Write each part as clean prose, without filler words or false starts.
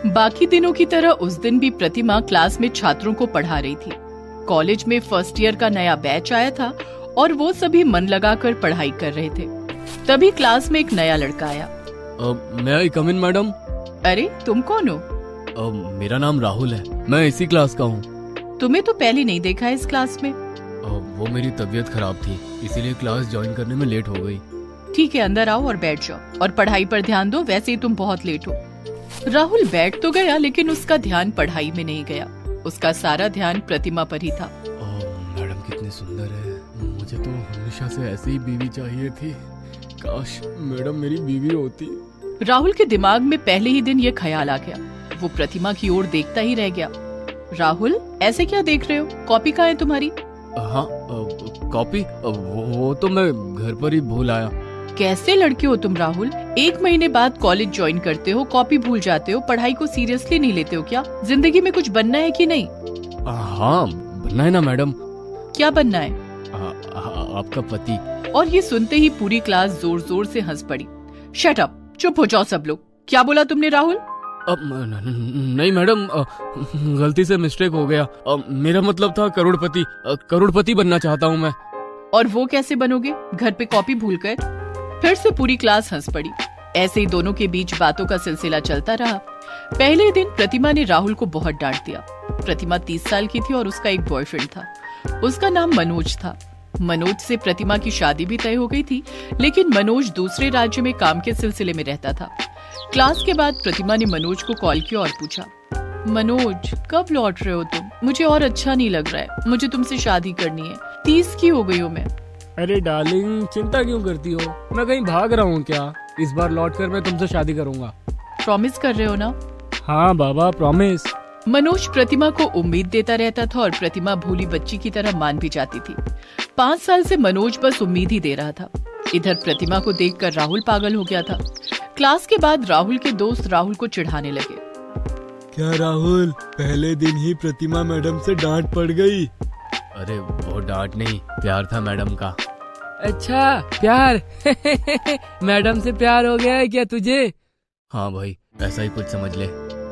बाकी दिनों की तरह उस दिन भी प्रतिमा क्लास में छात्रों को पढ़ा रही थी। कॉलेज में फर्स्ट ईयर का नया बैच आया था और वो सभी मन लगाकर पढ़ाई कर रहे थे। तभी क्लास में एक नया लड़का आया। मैं आई कम इन मैडम? अरे तुम कौन हो? मेरा नाम राहुल है, मैं इसी क्लास का हूँ। तुम्हें तो पहले नहीं देखा है इस क्लास में। वो मेरी तबीयत खराब थी, इसीलिए क्लास ज्वाइन करने में लेट हो गई। ठीक है, अंदर आओ और बैठ जाओ और पढ़ाई पर ध्यान दो, वैसे ही तुम बहुत लेट हो। राहुल बैठ तो गया लेकिन उसका ध्यान पढ़ाई में नहीं गया। उसका सारा ध्यान प्रतिमा पर ही था। मैडम कितनी सुंदर है, मुझे तो हमेशा से ऐसी ही बीवी चाहिए थी। काश मैडम मेरी बीवी होती। राहुल के दिमाग में पहले ही दिन ये ख्याल आ गया। वो प्रतिमा की ओर देखता ही रह गया। राहुल, ऐसे क्या देख रहे हो? कॉपी कहाँ है तुम्हारी? हाँ, कॉपी वो तो मैं घर पर ही भूल आया। कैसे लड़के हो तुम राहुल? 1 महीने बाद कॉलेज ज्वाइन करते हो, कॉपी भूल जाते हो, पढ़ाई को सीरियसली नहीं लेते हो क्या? जिंदगी में कुछ बनना है कि नहीं? हाँ, बनना है ना मैडम। क्या बनना है? आपका पति। और ये सुनते ही पूरी क्लास जोर जोर से हंस पड़ी। शट अप, चुप हो जाओ सब लोग। क्या बोला तुमने राहुल? नहीं मैडम, गलती से मिस्टेक हो गया। मेरा मतलब था करोड़पति बनना चाहता हूँ मैं। और वो कैसे बनोगे घर पे कॉपी भूल कर? फिर से पूरी क्लास हंस पड़ी। ऐसे ही दोनों के बीच बातों का सिलसिला चलता रहा। पहले दिन प्रतिमा ने राहुल को बहुत डांट दिया। प्रतिमा 30 साल की थी और उसका एक बॉयफ्रेंड था। उसका नाम मनोज था। मनोज से प्रतिमा की शादी भी तय हो गई थी, लेकिन मनोज दूसरे राज्य में काम के सिलसिले में रहता था। क्लास के बाद प्रतिमा ने मनोज को कॉल किया और पूछा, मनोज कब लौट रहे हो तुम? मुझे और अच्छा नहीं लग रहा है, मुझे तुमसे शादी करनी है। 30 की हो गई हूँ मैं। अरे डार्लिंग, चिंता क्यों करती हो? मैं कहीं भाग रहा हूँ क्या? इस बार लौटकर मैं तुमसे शादी करूंगा। प्रॉमिस कर रहे हो ना? हाँ बाबा, प्रॉमिस। मनोज प्रतिमा को उम्मीद देता रहता था और प्रतिमा भोली बच्ची की तरह मान भी जाती थी। 5 साल से मनोज बस उम्मीद ही दे रहा था। इधर प्रतिमा को देखकर राहुल पागल हो गया था। क्लास के बाद राहुल के दोस्त राहुल को चिढ़ाने लगे। क्या राहुल, पहले दिन ही प्रतिमा मैडम से डांट पड़ गई? अरे वो डांट नहीं, प्यार था मैडम का। अच्छा प्यार? मैडम से प्यार हो गया है क्या तुझे? हाँ भाई, ऐसा ही कुछ समझ ले।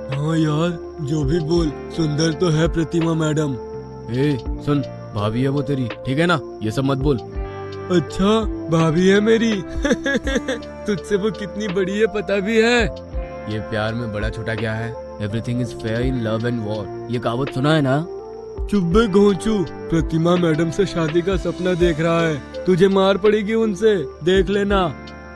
हाँ यार, जो भी बोल, सुंदर तो है प्रतिमा मैडम। सुन, भाभी है वो तेरी, ठीक है ना? ये सब मत बोल। अच्छा, भाभी है मेरी? तुझसे वो कितनी बड़ी है पता भी है? ये प्यार में बड़ा छोटा क्या है? Everything is fair in love and war, ये कहावत सुना है ना? चुप बे घोंचू, प्रतिमा मैडम से शादी का सपना देख रहा है। तुझे मार पड़ेगी उनसे, देख लेना।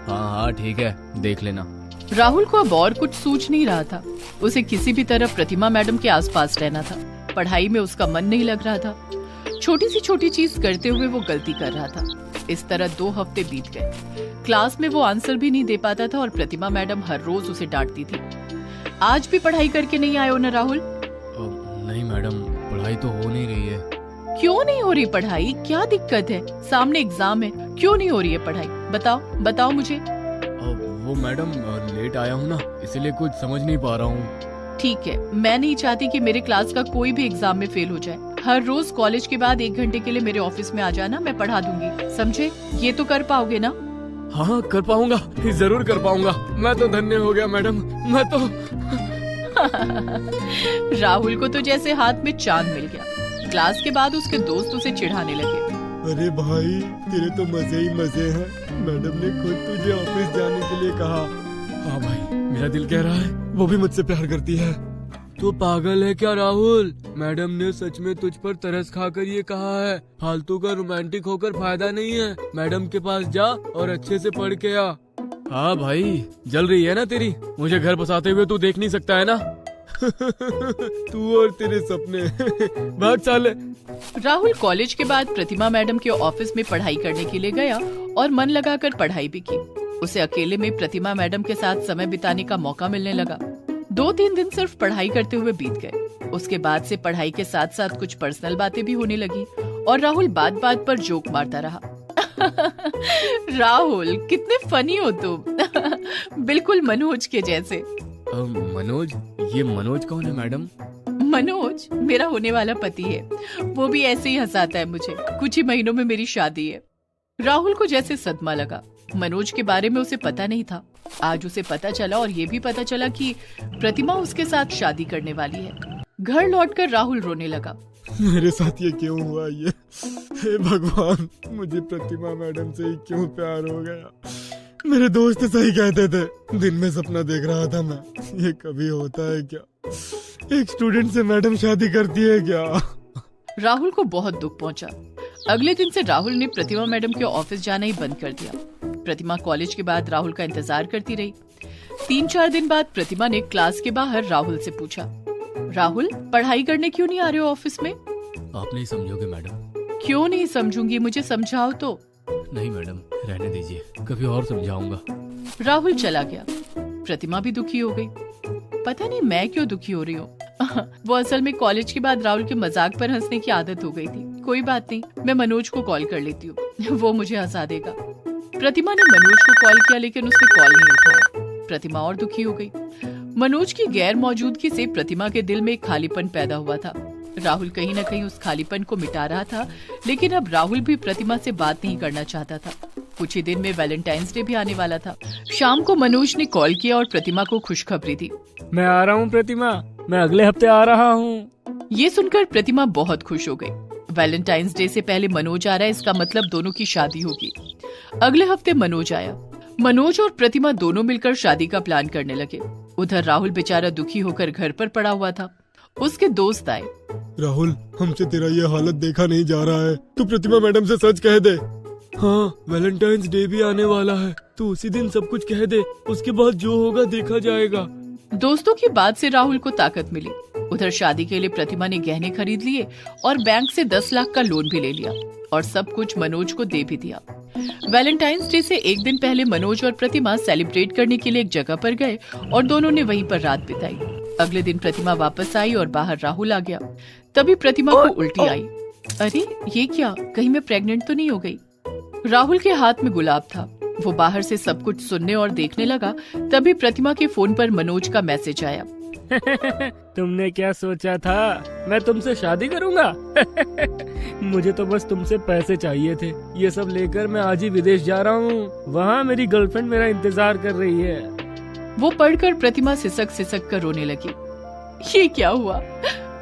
हाँ ठीक है, देख लेना। राहुल को अब और कुछ सूझ नहीं रहा था। उसे किसी भी तरह प्रतिमा मैडम के आसपास रहना था। पढ़ाई में उसका मन नहीं लग रहा था। छोटी सी छोटी चीज करते हुए वो गलती कर रहा था। इस तरह 2 हफ्ते बीत गए। क्लास में वो आंसर भी नहीं दे पाता था और प्रतिमा मैडम हर रोज उसे डांटती थी। आज भी पढ़ाई करके नहीं आए हो ना राहुल? नहीं मैडम, पढ़ाई तो हो नहीं रही है। क्यों नहीं हो रही पढ़ाई? क्या दिक्कत है? सामने एग्जाम है, क्यों नहीं हो रही है पढ़ाई? बताओ मुझे। वो मैडम, लेट आया हूँ ना, इसलिए कुछ समझ नहीं पा रहा हूँ। ठीक है, मैं नहीं चाहती कि मेरे क्लास का कोई भी एग्जाम में फेल हो जाए। हर रोज कॉलेज के बाद 1 घंटे के लिए मेरे ऑफिस में आ जाना, मैं पढ़ा दूंगी, समझे? ये तो कर पाओगे ना? हाँ कर पाऊंगा, जरूर कर पाऊंगा। मैं तो धन्य हो गया मैडम, मैं तो। राहुल को तो जैसे हाथ में चांद मिल गया। क्लास के बाद उसके दोस्त उसे चिढ़ाने लगे। अरे भाई, तेरे तो मजे ही मजे हैं। मैडम ने खुद तुझे ऑफिस जाने के लिए कहा। हाँ भाई, मेरा दिल कह रहा है वो भी मुझसे प्यार करती है। तो पागल है क्या राहुल? मैडम ने सच में तुझ पर तरस खाकर ये कहा है। फालतू का रोमांटिक होकर फायदा नहीं है। मैडम के पास जा और अच्छे से पढ़ के आ। हाँ भाई, जल रही है ना तेरी? मुझे घर बसाते हुए तू देख नहीं सकता है ना? तू और तेरे सपने। भाग साले। राहुल कॉलेज के बाद प्रतिमा मैडम के ऑफिस में पढ़ाई करने के लिए गया और मन लगाकर पढ़ाई भी की। उसे अकेले में प्रतिमा मैडम के साथ समय बिताने का मौका मिलने लगा। 2-3 दिन सिर्फ पढ़ाई करते हुए बीत गए। उसके बाद से पढ़ाई के साथ साथ कुछ पर्सनल बातें भी होने लगी और राहुल बात बात पर जोक मारता रहा। राहुल, कितने फनी हो तुम। बिल्कुल मनोज के जैसे। मनोज? ये मनोज कौन है मैडम? मनोज मेरा होने वाला पति है। वो भी ऐसे ही हंसाता है मुझे। कुछ ही महीनों में मेरी शादी है। राहुल को जैसे सदमा लगा। मनोज के बारे में उसे पता नहीं था। आज उसे पता चला और ये भी पता चला कि प्रतिमा उसके साथ शादी करने वाली है। घर लौटकर राहुल रोने लगा। मेरे साथ ये क्यों हुआ ये? हे भगवान, मुझे प्रतिमा मैडम से ही क्यों प्यार हो गया? मेरे दोस्त सही कहते थे, दिन में सपना देख रहा था मैं। ये कभी होता है क्या? एक स्टूडेंट से मैडम शादी करती है क्या? राहुल को बहुत दुख पहुंचा। अगले दिन से राहुल ने प्रतिमा मैडम के ऑफिस जाना ही बंद कर दिया। प्रतिमा कॉलेज के बाद राहुल का इंतजार करती रही। 3-4 दिन बाद प्रतिमा ने क्लास के बाहर राहुल से पूछा, राहुल, पढ़ाई करने क्यों नहीं आ रहे हो ऑफिस में? आप नहीं समझोगे मैडम। क्यों नहीं समझूंगी, मुझे समझाओ तो। नहीं मैडम, रहने दीजिए, कभी और समझाऊंगा। राहुल चला गया। प्रतिमा भी दुखी हो गई। पता नहीं मैं क्यों दुखी हो रही हूँ। वो असल में कॉलेज के बाद राहुल के मजाक पर हंसने की आदत हो गई थी। कोई बात नहीं, मैं मनोज को कॉल कर लेती हूँ, वो मुझे हंसा देगा। प्रतिमा ने मनोज को कॉल किया लेकिन उसने कॉल नहीं उठाया। प्रतिमा और दुखी हो गई। मनोज की गैर मौजूदगी से प्रतिमा के दिल में एक खालीपन पैदा हुआ था। राहुल कहीं न कहीं उस खालीपन को मिटा रहा था, लेकिन अब राहुल भी प्रतिमा से बात नहीं करना चाहता था। कुछ ही दिन में वैलेंटाइंस डे भी आने वाला था। शाम को मनोज ने कॉल किया और प्रतिमा को खुशखबरी दी। मैं आ रहा हूँ प्रतिमा, मैं अगले हफ्ते आ रहा हूँ। ये सुनकर प्रतिमा बहुत खुश हो गई। वैलेंटाइंस डे से पहले मनोज आ रहा है, इसका मतलब दोनों की शादी होगी। अगले हफ्ते मनोज आया। मनोज और प्रतिमा दोनों मिलकर शादी का प्लान करने लगे। उधर राहुल बेचारा दुखी होकर घर पर पड़ा हुआ था। उसके दोस्त आए। राहुल, हमसे तेरा ये हालत देखा नहीं जा रहा है, तू प्रतिमा मैडम से सच कह दे। हाँ, वैलेंटाइंस डे भी आने वाला है, तू उसी दिन सब कुछ कह दे, उसके बाद जो होगा देखा जाएगा। दोस्तों की बात से राहुल को ताकत मिली। उधर शादी के लिए प्रतिमा ने गहने खरीद लिए और बैंक से 10 लाख का लोन भी ले लिया और सब कुछ मनोज को दे भी दिया। वैलेंटाइंस डे से एक दिन पहले मनोज और प्रतिमा सेलिब्रेट करने के लिए एक जगह पर गए और दोनों ने वहीं पर रात बिताई। अगले दिन प्रतिमा वापस आई और बाहर राहुल आ गया। तभी प्रतिमा को उल्टी आई। अरे ये क्या, कहीं मैं प्रेग्नेंट तो नहीं हो गई? राहुल के हाथ में गुलाब था। वो बाहर से सब कुछ सुनने और देखने लगा। तभी प्रतिमा के फोन पर मनोज का मैसेज आया। तुमने क्या सोचा था, मैं तुमसे शादी करूंगा? मुझे तो बस तुमसे पैसे चाहिए थे। ये सब लेकर मैं आज ही विदेश जा रहा हूँ। वहाँ मेरी गर्लफ्रेंड मेरा इंतजार कर रही है। वो पढ़कर प्रतिमा सिसक सिसक कर रोने लगी। ये क्या हुआ?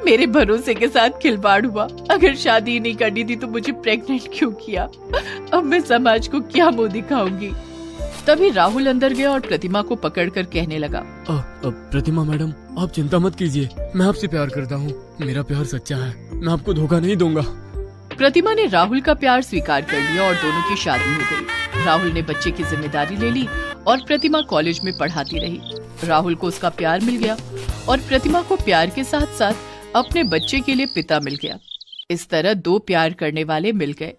मेरे भरोसे के साथ खिलवाड़ हुआ। अगर शादी नहीं करनी थी तो मुझे प्रेग्नेंट क्यों किया? अब मैं समाज को क्या मुंह दिखाऊंगी? तभी राहुल अंदर गया और प्रतिमा को पकड़कर कहने लगा, प्रतिमा मैडम, आप चिंता मत कीजिए, मैं आपसे प्यार करता हूँ। मेरा प्यार सच्चा है, मैं आपको धोखा नहीं दूंगा। प्रतिमा ने राहुल का प्यार स्वीकार कर लिया और दोनों की शादी हो गई। राहुल ने बच्चे की जिम्मेदारी ले ली और प्रतिमा कॉलेज में पढ़ाती रही। राहुल को उसका प्यार मिल गया और प्रतिमा को प्यार के साथ साथ अपने बच्चे के लिए पिता मिल गया। इस तरह 2 प्यार करने वाले मिल गए।